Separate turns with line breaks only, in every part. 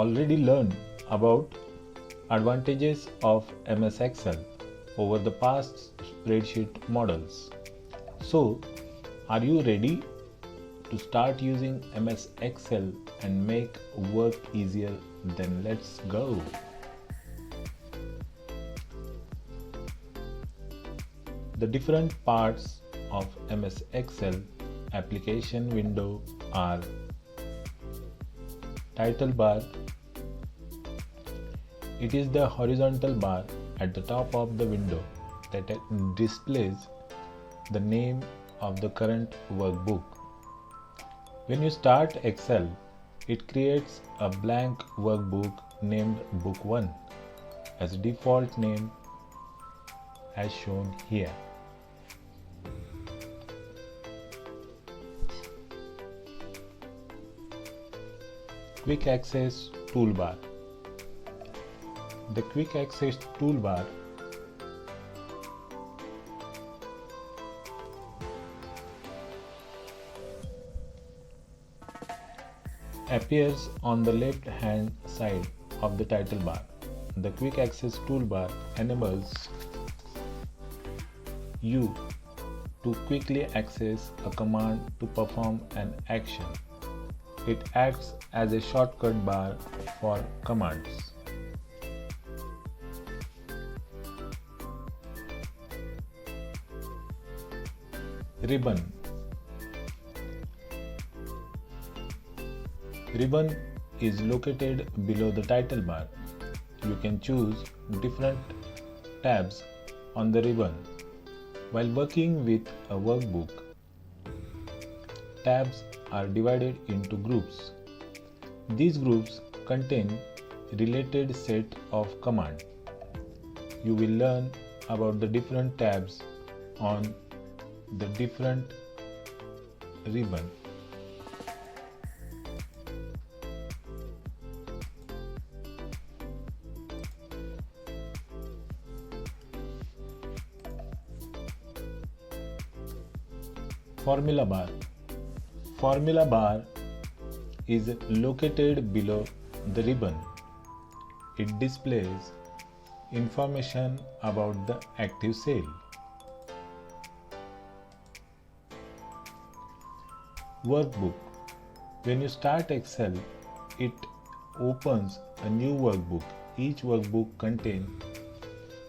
already learned about advantages of MS Excel over the past spreadsheet models. So, are you ready to start using MS Excel and make work easier? Then let's go. The different parts of MS Excel application window are title bar. It is the horizontal bar at the top of the window that displays the name of the current workbook. When you start Excel, it creates a blank workbook named Book 1 as default name as shown here. Quick Access Toolbar. The Quick Access Toolbar appears on the left hand side of the title bar. The Quick Access Toolbar enables you to quickly access a command to perform an action. It acts as a shortcut bar for commands. Ribbon. Ribbon is located below the title bar. You can choose different tabs on the ribbon. While working with a workbook, tabs are divided into groups. These groups contain related set of commands. You will learn about the different tabs on the different ribbon. Formula bar. Formula bar is located below the ribbon. It displays information about the active cell. Workbook. When you start Excel, it opens a new workbook. Each workbook contains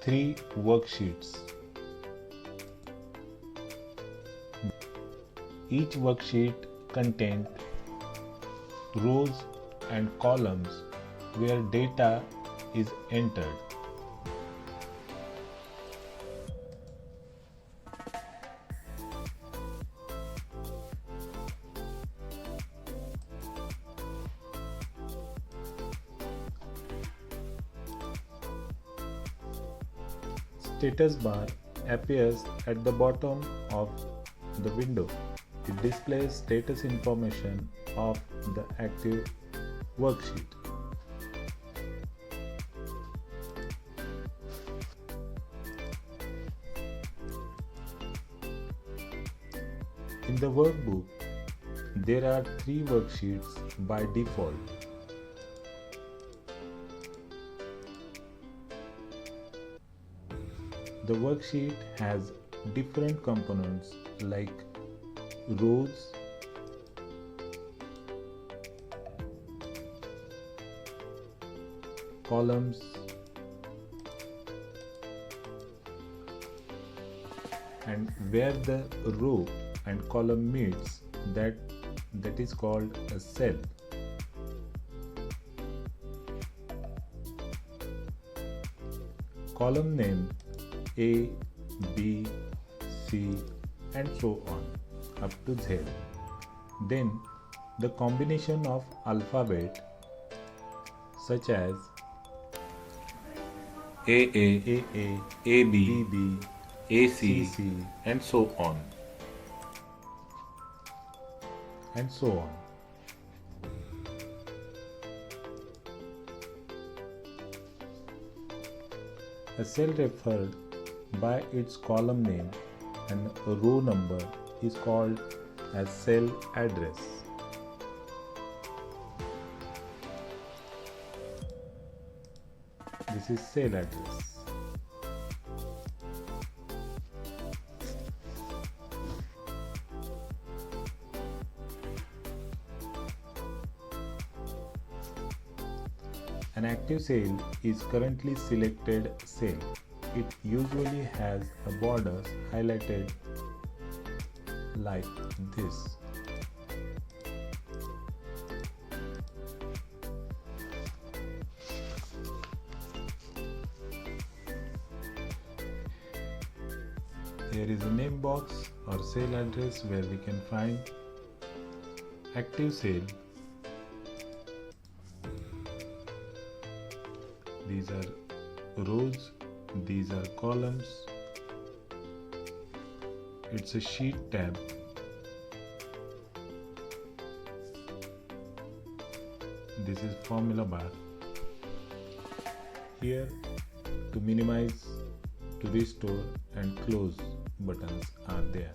3 worksheets. Each worksheet contains rows and columns where data is entered. Status bar appears at the bottom of the window. It displays status information of the active worksheet. In the workbook, there are 3 worksheets by default. The worksheet has different components like rows, columns, and where the row and column meets, that is called a cell. Column name A, B, C and so on up to Z. Then the combination of alphabet such as AA, AB, AC and so on. A cell referred by its column name and row number is called as cell address. This is sale address. An active sale is currently selected sale. It usually has a borders highlighted like this. Here is a name box or sale address where we can find active sale. These are rows, these are columns. It's a sheet tab. This is formula bar. Here to minimize, to restore and close buttons are there.